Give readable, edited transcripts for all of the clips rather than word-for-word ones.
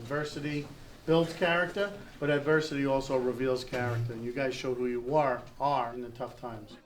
Adversity builds character, but adversity also reveals character. And you guys showed who you are in the tough times.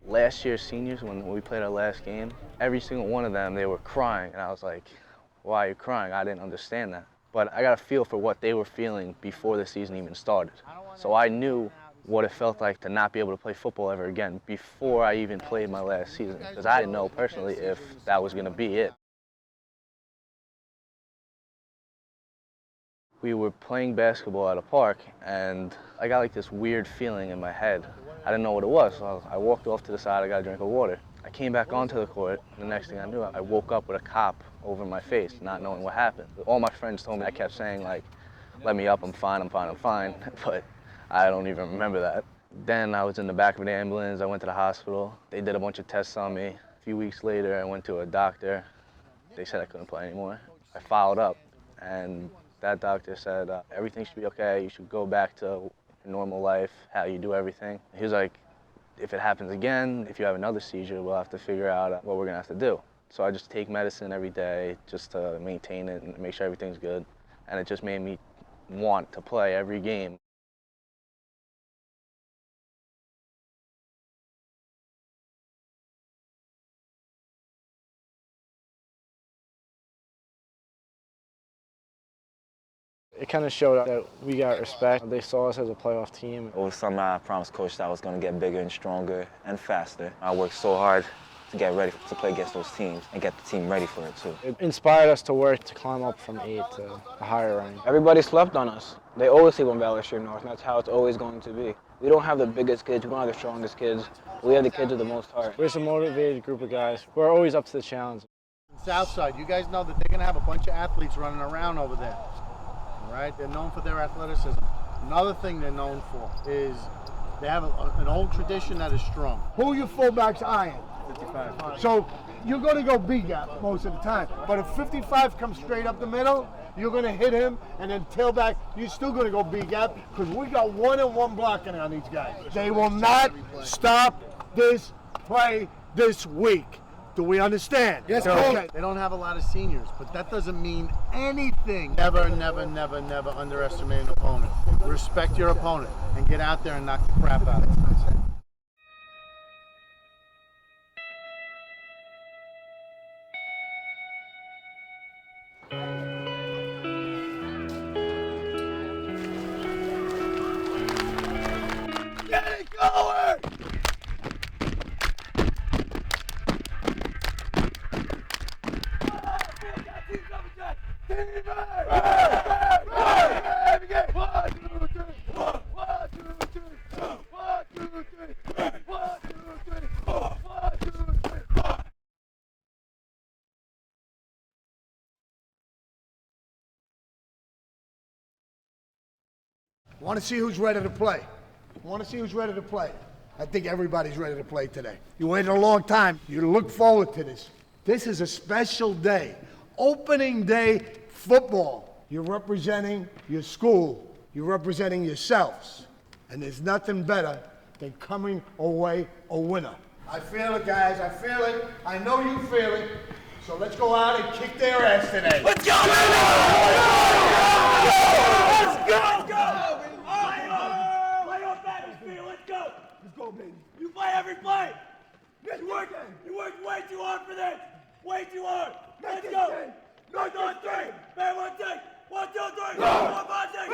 Last year's seniors, when we played our last game, every single one of them, they were crying. And I was like, why are you crying? I didn't understand that. But I got a feel for what they were feeling before the season even started. So I knew what it felt like to not be able to play football ever again before I even played my last season, because I didn't know personally if that was going to be it. We were playing basketball at a park, and I got like this weird feeling in my head. I didn't know what it was, so I walked off to the side, I got a drink of water. I came back onto the court, and the next thing I knew, I woke up with a cop over my face, not knowing what happened. All my friends told me, I kept saying like, let me up, I'm fine, I'm fine, I'm fine, but I don't even remember that. Then I was in the back of an ambulance, I went to the hospital. They did a bunch of tests on me. A few weeks later, I went to a doctor. They said I couldn't play anymore. I followed up, and that doctor said, everything should be okay, you should go back to your normal life, how you do everything. He was like, if it happens again, if you have another seizure, we'll have to figure out what we're gonna have to do. So I just take medicine every day just to maintain it and make sure everything's good. And it just made me want to play every game. It kind of showed that we got respect. They saw us as a playoff team. Over summer, I promised Coach that I was going to get bigger and stronger and faster. I worked so hard to get ready to play against those teams and get the team ready for it, too. It inspired us to work to climb up from 8 to a higher rank. Everybody slept on us. They always sleep on Valley Stream North, and that's how it's always going to be. We don't have the biggest kids, we don't have the strongest kids. We have the kids with the most heart. We're a motivated group of guys. We're always up to the challenge. Southside, you guys know that they're going to have a bunch of athletes running around over there. All right, they're known for their athleticism. Another thing they're known for is they have an old tradition that is strong. Who are your fullbacks eyeing? 55. So you're going to go B-gap most of the time. But if 55 comes straight up the middle, you're going to hit him, and then tailback, you're still going to go B-gap because we got 1-on-1 blocking on these guys. They will not stop this play this week. Do we understand? Yes, okay. They don't have a lot of seniors, but that doesn't mean anything. Never, never, never, never underestimate an opponent. Respect your opponent and get out there and knock the crap out of them. Get it going! Want to see who's ready to play. Want to see who's ready to play. I think everybody's ready to play today. You waited a long time. You look forward to this. This is a special day. Opening day football. You're representing your school. You're representing yourselves. And there's nothing better than coming away a winner. I feel it, guys. I feel it. I know you feel it. So let's go out and kick their ass today. Let's go! Let's go! Let's go! Play on battlefield. Let's go! Let's go, baby. You play every play. You worked way too hard for this. Way too hard. Let's go. 1, 2, 3. Man, 1, 2, 1, 2, 3. 4, 5, 6.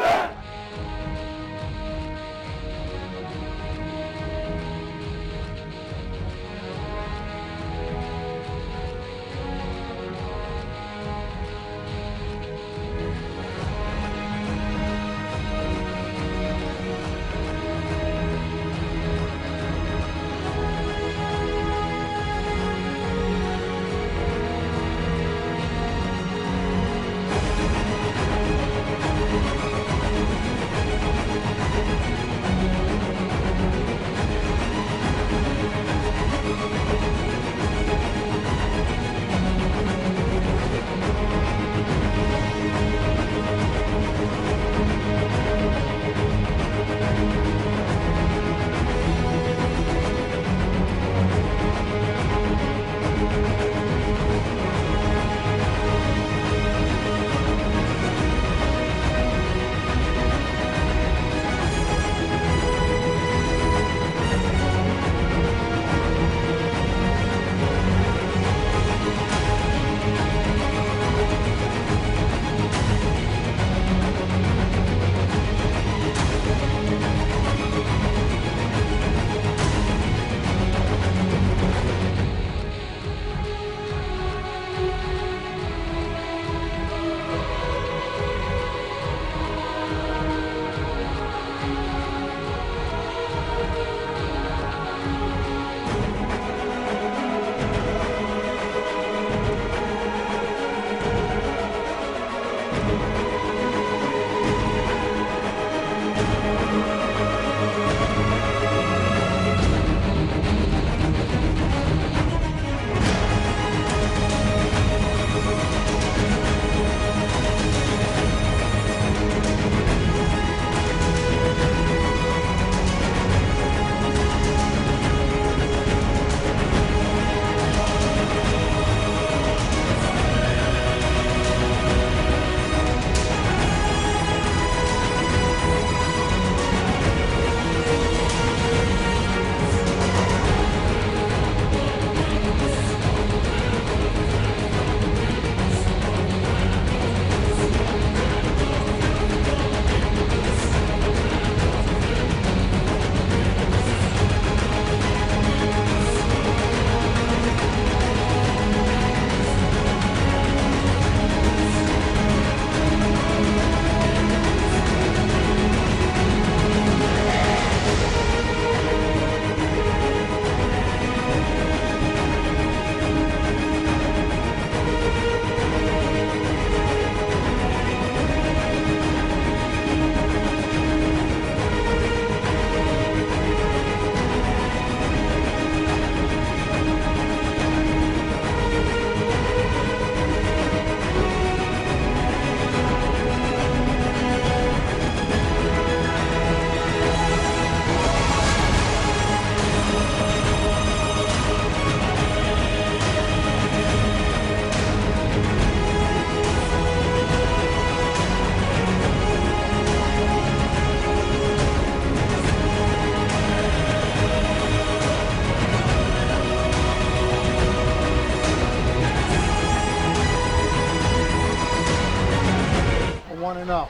3-0.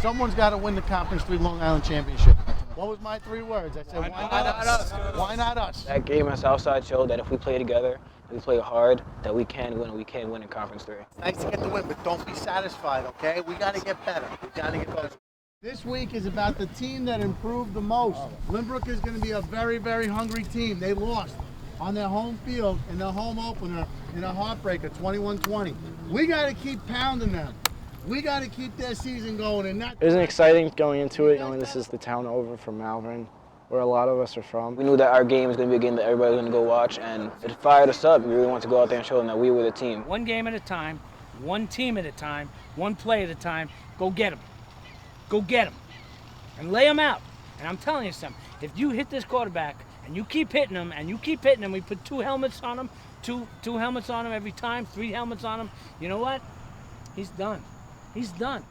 Someone's got to win the Conference 3 Long Island Championship. What was my 3 words? I said, why not us? Why not us? That game at Southside showed that if we play together, we play hard, that we can win. We can win in Conference 3. It's nice to get the win, but don't be satisfied, okay? We got to get better. We got to get better. This week is about the team that improved the most. Lynbrook is going to be a very, very hungry team. They lost on their home field in the home opener in a heartbreaker, 21-20. We got to keep pounding them. We got to keep their season going. And not. It was exciting going into it, knowing this is the town over from Malvern, where a lot of us are from. We knew that our game was going to be a game that everybody was going to go watch, and it fired us up. We really wanted to go out there and show them that we were the team. One game at a time, one team at a time, one play at a time. Go get them. Go get them. And lay them out. And I'm telling you something. If you hit this quarterback and you keep hitting him and you keep hitting him, we put 2 helmets on him, two helmets on him every time, 3 helmets on him. You know what? He's done. He's done.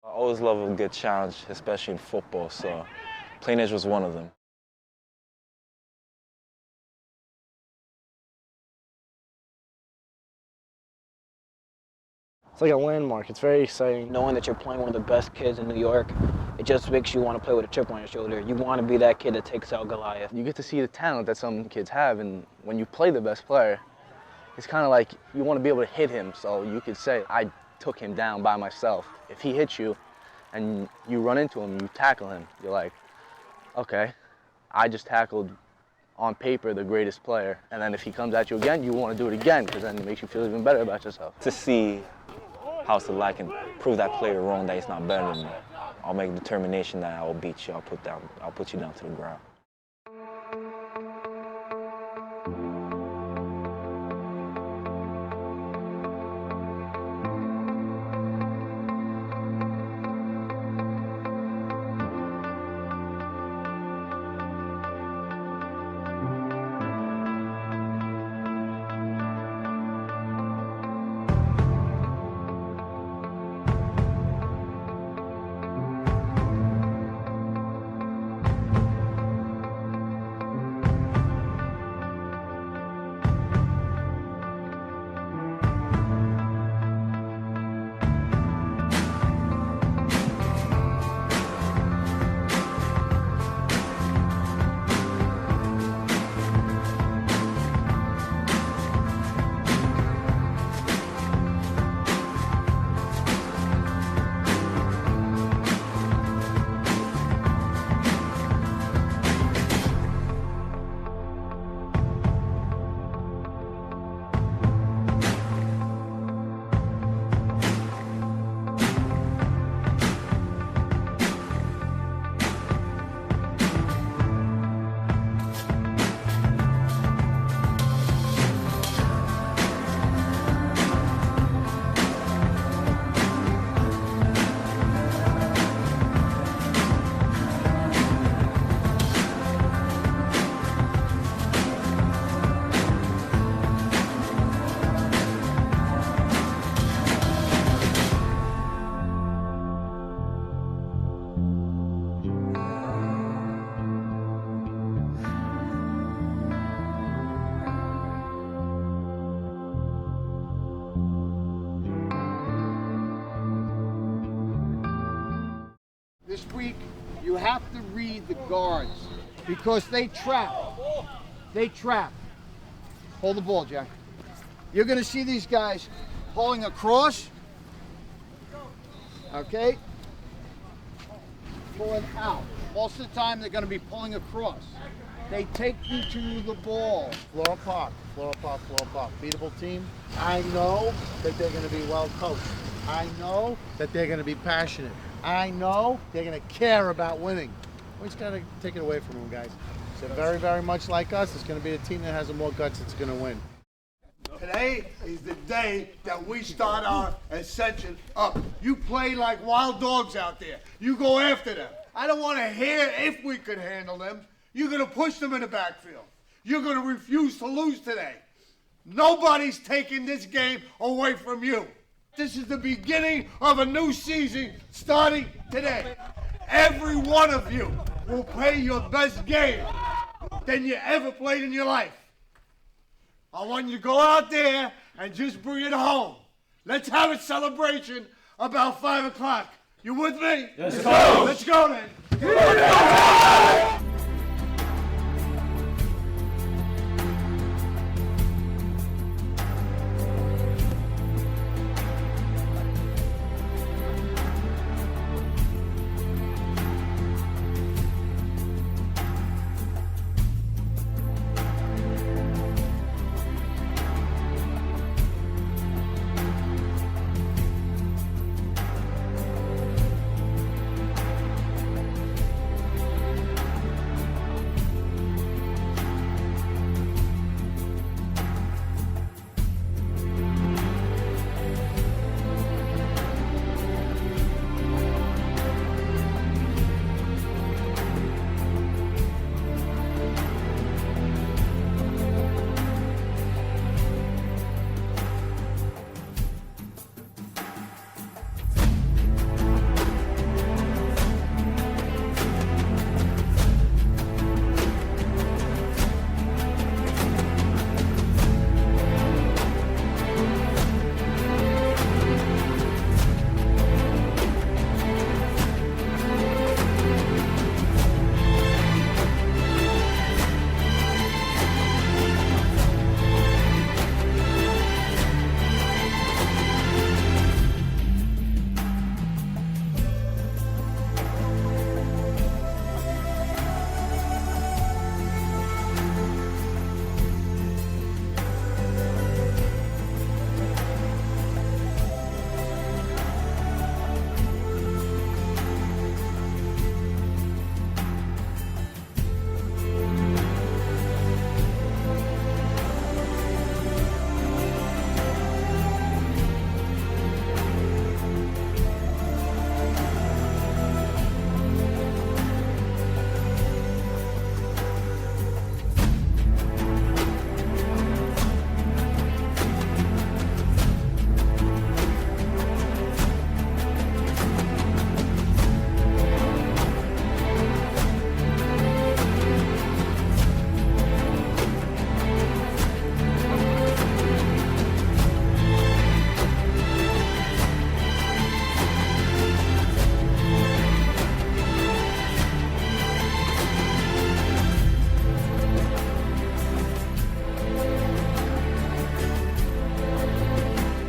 I always love a good challenge, especially in football, so playing edge was one of them. It's like a landmark. It's very exciting. Knowing that you're playing one of the best kids in New York, it just makes you want to play with a chip on your shoulder. You want to be that kid that takes out Goliath. You get to see the talent that some kids have, and when you play the best player, it's kind of like you want to be able to hit him, so you could say, I took him down by myself. If he hits you and you run into him, you tackle him, you're like, okay, I just tackled on paper the greatest player, and then if he comes at you again, you want to do it again, because then it makes you feel even better about yourself. To see how to like and prove that player wrong, that he's not better than me. I'll make a determination that I will beat you. I'll put you down to the ground. have to read the guards because they trap. They trap. Hold the ball, Jack. You're going to see these guys pulling across. Okay? Pulling out. Most of the time, they're going to be pulling across. They take you to the ball. Floral Park, beatable team. I know that they're going to be well coached. I know that they're going to be passionate. I know they're going to care about winning. We just got to take it away from them, guys. So very, very much like us, it's going to be a team that has more guts that's going to win. Today is the day that we start our ascension up. You play like wild dogs out there. You go after them. I don't want to hear if we could handle them. You're going to push them in the backfield. You're going to refuse to lose today. Nobody's taking this game away from you. This is the beginning of a new season starting today. Every one of you will play your best game than you ever played in your life. I want you to go out there and just bring it home. Let's have a celebration about 5 o'clock. You with me? Let's go. Let's go then.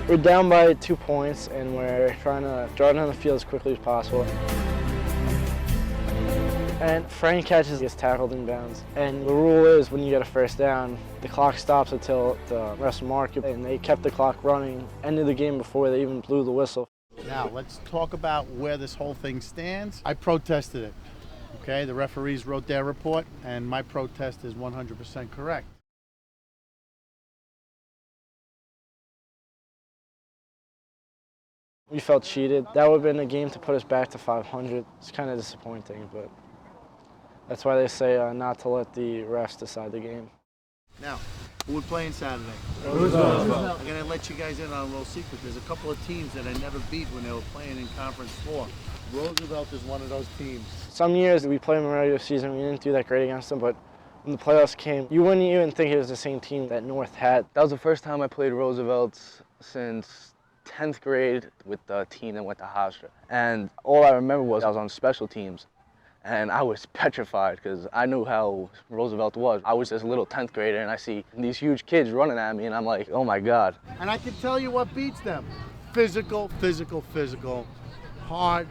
We're down by 2 points, and we're trying to draw down the field as quickly as possible. And Frank catches, gets tackled in bounds. And the rule is when you get a first down, the clock stops until the refs mark it, and they kept the clock running, ended the game before they even blew the whistle. Now, let's talk about where this whole thing stands. I protested it, okay? The referees wrote their report, and my protest is 100% correct. We felt cheated. That would have been a game to put us back to 500. It's kind of disappointing, but that's why they say not to let the refs decide the game. Now, who we're playing Saturday? Roosevelt. I'm going to let you guys in on a little secret. There's a couple of teams that I never beat when they were playing in Conference 4. Roosevelt is one of those teams. Some years we played them in the regular season. We didn't do that great against them, but when the playoffs came, you wouldn't even think it was the same team that North had. That was the first time I played Roosevelt since 10th grade with the team that went to Hofstra. And all I remember was I was on special teams. And I was petrified because I knew how Roosevelt was. I was this little 10th grader and I see these huge kids running at me and I'm like, oh my God. And I can tell you what beats them. Physical, physical, physical. Hard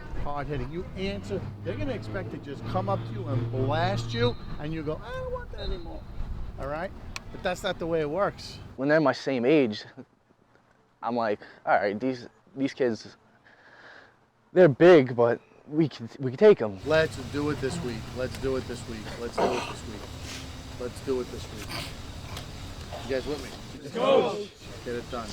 hitting. You answer, they're gonna expect to just come up to you and blast you and you go, I don't want that anymore. All right? But that's not the way it works. When they're my same age, I'm like, all right, these kids, they're big, but we can take them. Let's do it this week. Let's do it this week. Let's do it this week. Let's do it this week. You guys with me? Let's go. Get it done.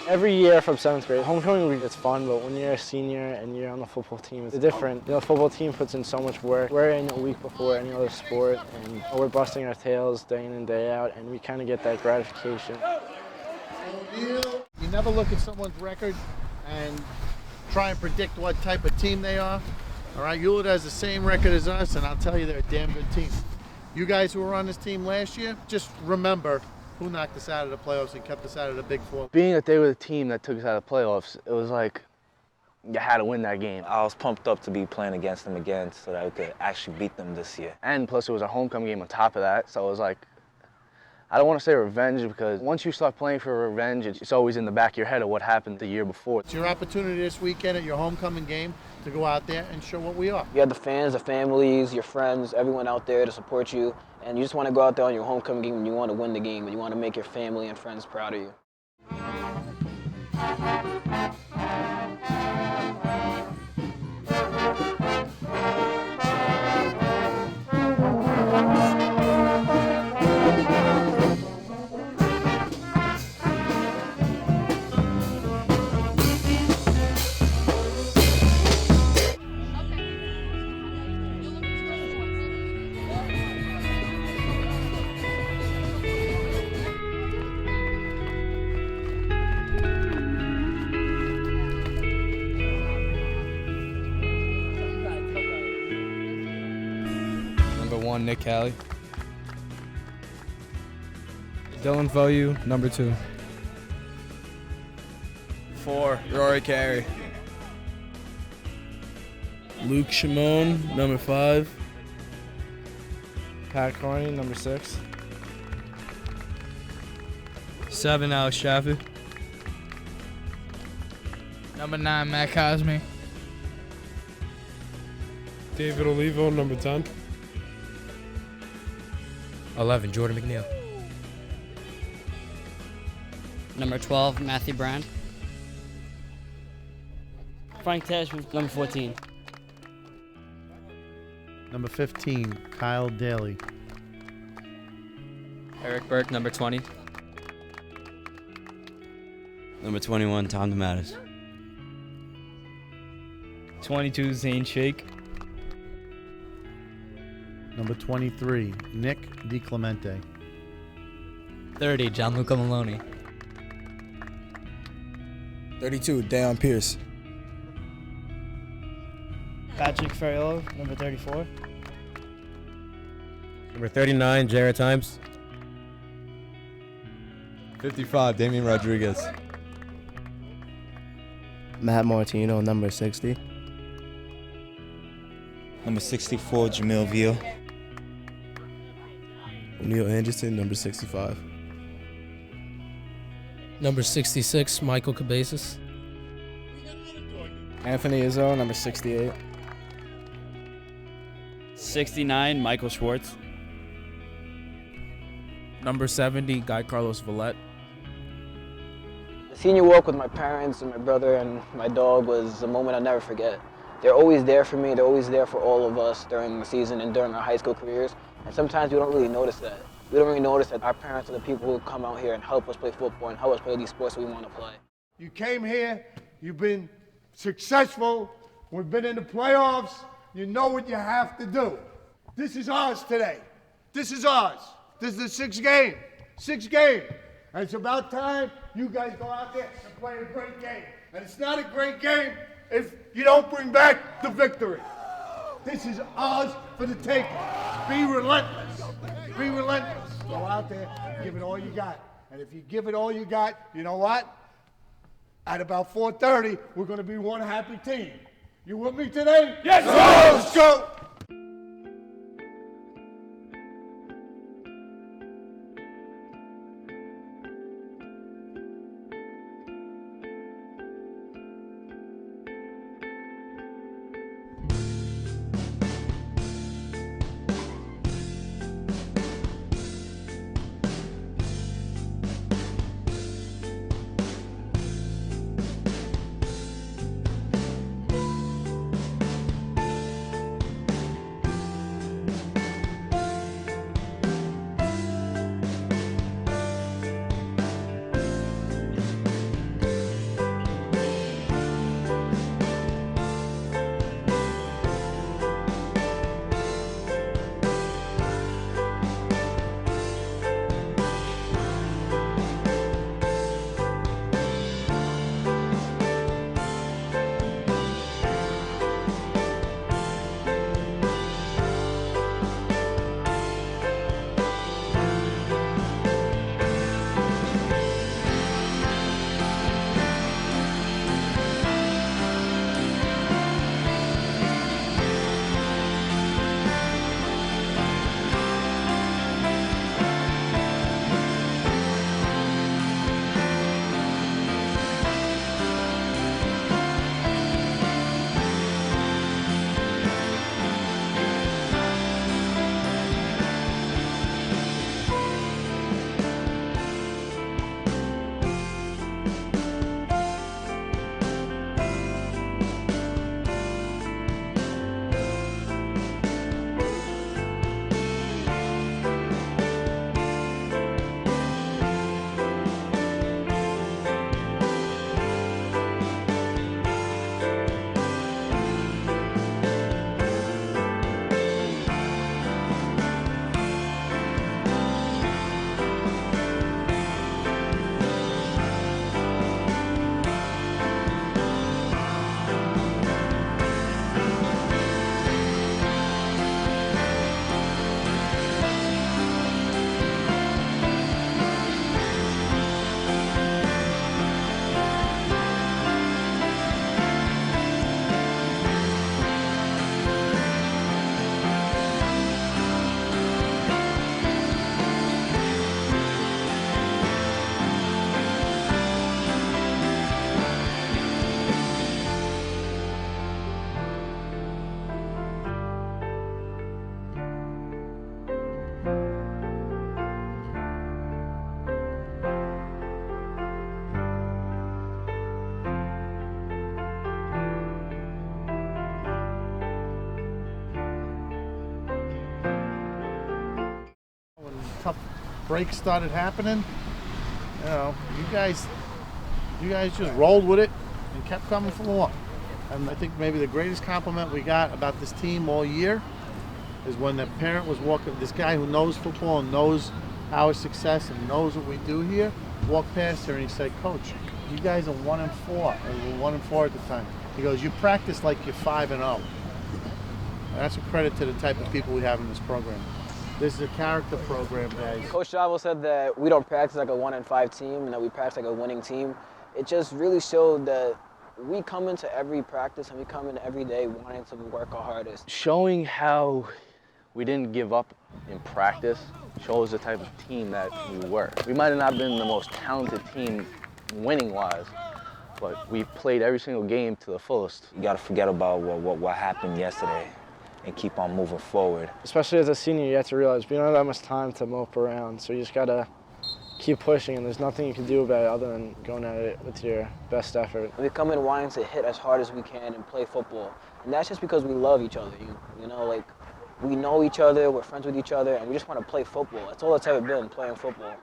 Every year from 7th grade, homecoming week is fun, but when you're a senior and you're on the football team, it's different. You know, the football team puts in so much work. We're in a week before any other sport, and we're busting our tails day in and day out, and we kind of get that gratification. You never look at someone's record and try and predict what type of team they are. All right, Hewlett has the same record as us, and I'll tell you they're a damn good team. You guys who were on this team last year, just remember who knocked us out of the playoffs and kept us out of the Big Four. Being that they were the team that took us out of the playoffs, it was like you had to win that game. I was pumped up to be playing against them again so that we could actually beat them this year. And plus it was a homecoming game on top of that, so it was like, I don't want to say revenge because once you start playing for revenge, it's always in the back of your head of what happened the year before. It's your opportunity this weekend at your homecoming game to go out there and show what we are. You have the fans, the families, your friends, everyone out there to support you. And you just want to go out there on your homecoming game and you want to win the game and you want to make your family and friends proud of you. Number 1, Nick Cali. Dylan Voyu, number 2. 4, Rory Carey. Luke Shimon, number 5. Pat Carney, number 6. 7, Alex Chaffee. Number 9, Matt Cosme. David Olivo, number 10. 11, Jordan McNeil. Number 12, Matthew Brand. Frank Tashman, number 14. Number 15, Kyle Daly. Eric Burke, number 20. Number 21, Tom DeMattis. 22, Zane Shake. Number 23, Nick DiClemente. 30, Gianluca Maloney. 32, Deion Pierce. Patrick Ferriello, number 34. Number 39, Jared Times. 55, Damian Rodriguez. Matt Martino, number 60. Number 64, Jamil Veal. O'Neal Anderson, number 65. Number 66, Michael Cabezas. Anthony Izzo, number 68. 69, Michael Schwartz. Number 70, Guy Carlos Villette. The senior walk with my parents and my brother and my dog was a moment I'll never forget. They're always there for me. They're always there for all of us during the season and during our high school careers. And sometimes we don't really notice that. We don't really notice that our parents are the people who come out here and help us play football and help us play these sports we want to play. You came here, you've been successful, we've been in the playoffs, you know what you have to do. This is ours today. This is ours. This is the sixth game. And it's about time you guys go out there and play a great game. And it's not a great game if you don't bring back the victory. This is ours for the taking. Be relentless. Be relentless. Go out there and give it all you got. And if you give it all you got, you know what? At about 4:30, we're going to be one happy team. You with me today? Yes, sir. Let's go. Tough breaks started happening, you know, you guys just rolled with it and kept coming for more. And I think maybe the greatest compliment we got about this team all year is when the parent was walking, this guy who knows football and knows our success and knows what we do here, walked past her and he said, "Coach, you guys are 1-4, or 1-4 at the time. He goes, you practice like you're 5-0. That's a credit to the type of people we have in this program. This is a character program, guys. Coach Chavo said that we don't practice like a 1-5 team and that we practice like a winning team. It just really showed that we come into every practice and we come in every day wanting to work our hardest. Showing how we didn't give up in practice shows the type of team that we were. We might have not been the most talented team winning-wise, but we played every single game to the fullest. You got to forget about what happened yesterday and keep on moving forward. Especially as a senior, you have to realize we don't have that much time to mope around, so you just got to keep pushing, and there's nothing you can do about it other than going at it with your best effort. We come in wanting to hit as hard as we can and play football, and that's just because we love each other. You know, like, we know each other, we're friends with each other, and we just want to play football. That's all it's ever been, playing football.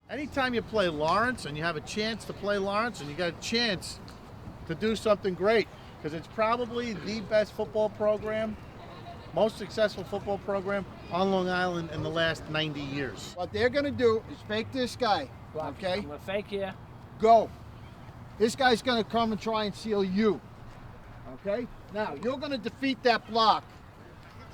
Anytime you play Lawrence and you have a chance to play Lawrence and you got a chance to do something great, because it's probably the best football program, most successful football program on Long Island in the last 90 years. What they're going to do is fake this guy, okay? I'm gonna fake here. Go. This guy's going to come and try and seal you, okay? Now, you're going to defeat that block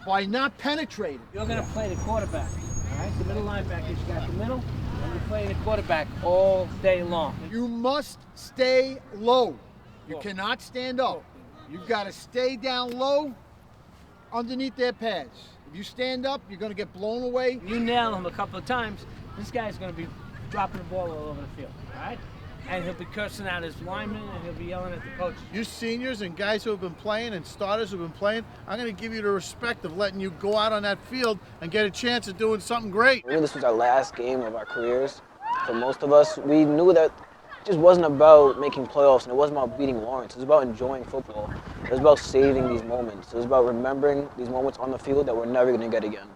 by not penetrating. You're gonna play the quarterback, all right? The middle linebackers got the middle, and you're playing the quarterback all day long. You must stay low. You cannot stand up. You've got to stay down low underneath their pads. If you stand up, you're going to get blown away. You nail him a couple of times, this guy's going to be dropping the ball all over the field, all right? And he'll be cursing out his linemen, and he'll be yelling at the coaches. You seniors and guys who have been playing and starters who have been playing, I'm going to give you the respect of letting you go out on that field and get a chance of doing something great. I mean, this was our last game of our careers. For most of us, we knew that it just wasn't about making playoffs, and it wasn't about beating Lawrence. It was about enjoying football. It was about saving these moments. It was about remembering these moments on the field that we're never going to get again.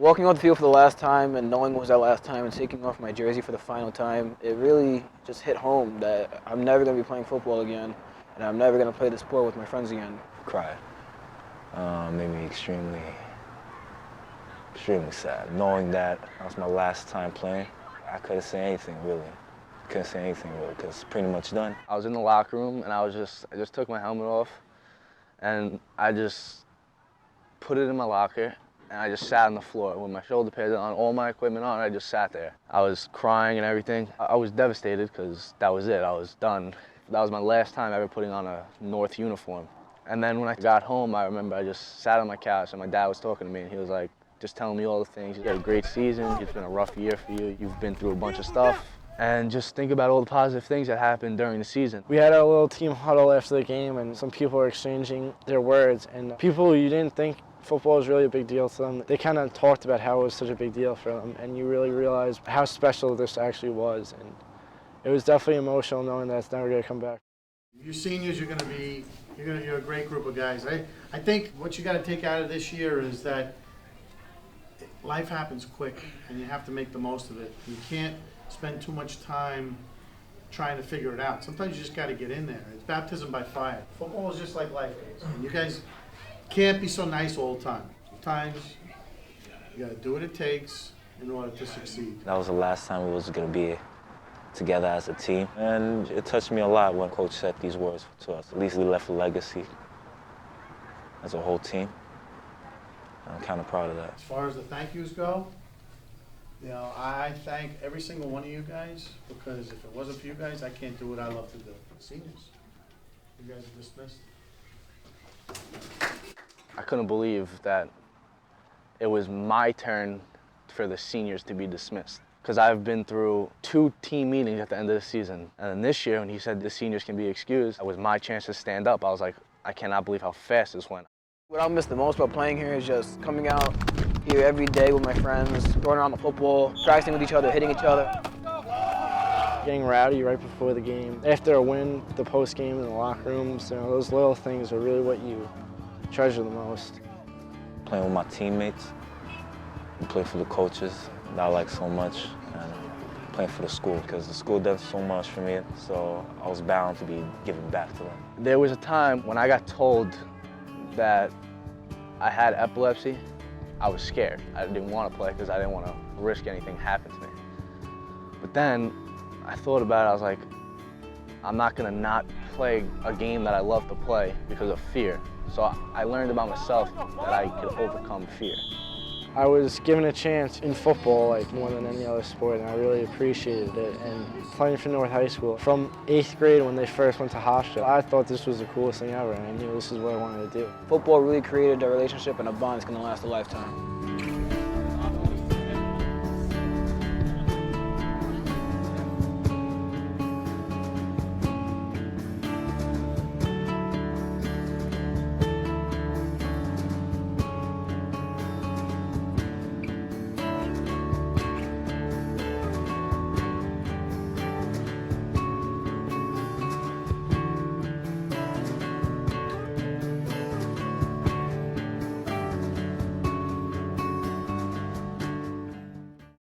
Walking off the field for the last time and knowing it was our last time and taking off my jersey for the final time, it really just hit home that I'm never going to be playing football again, and I'm never going to play the sport with my friends again. Cried. Made me extremely sad. Knowing that was my last time playing, I couldn't say anything really. Couldn't say anything really because it's pretty much done. I was in the locker room and I just took my helmet off and I just put it in my locker and I just sat on the floor with my shoulder pads on, all my equipment on. I just sat there. I was crying and everything. I was devastated because that was it. I was done. That was my last time ever putting on a North uniform. And then when I got home, I remember I just sat on my couch and my dad was talking to me and he was like, just telling me all the things. You had a great season. It's been a rough year for you. You've been through a bunch of stuff. And just think about all the positive things that happened during the season. We had a little team huddle after the game, and some people were exchanging their words. And people you didn't think football was really a big deal to them, they kind of talked about how it was such a big deal for them. And you really realized how special this actually was. And it was definitely emotional knowing that it's never going to come back. You seniors, you're a great group of guys. I think what you got to take out of this year is that life happens quick, and you have to make the most of it. You can't spend too much time trying to figure it out. Sometimes you just got to get in there. It's baptism by fire. Football is just like life is. And you guys can't be so nice all the time. Sometimes you got to do what it takes in order to succeed. That was the last time we was going to be together as a team. And it touched me a lot when Coach said these words to us. At least we left a legacy as a whole team. I'm kind of proud of that. As far as the thank yous go, I thank every single one of you guys, because if it wasn't for you guys, I can't do what I love to do. Seniors, you guys are dismissed. I couldn't believe that it was my turn for the seniors to be dismissed. Because I've been through 2 team meetings at the end of the season. And then this year, when he said the seniors can be excused, it was my chance to stand up. I was like, I cannot believe how fast this went. What I'll miss the most about playing here is just coming out here every day with my friends, throwing around the football, practicing with each other, hitting each other. Getting rowdy right before the game. After a win, the post-game in the locker rooms, those little things are really what you treasure the most. Playing with my teammates, and playing for the coaches that I like so much, and playing for the school, because the school does so much for me, so I was bound to be giving back to them. There was a time when I got told that I had epilepsy. I was scared. I didn't want to play because I didn't want to risk anything happening to me. But then I thought about it. I was like, I'm not going to not play a game that I love to play because of fear. So I learned about myself that I could overcome fear. I was given a chance in football like more than any other sport, and I really appreciated it. And playing for North High School, from 8th grade when they first went to Hofstra, I thought this was the coolest thing ever, and I knew this is what I wanted to do. Football really created a relationship and a bond that's going to last a lifetime.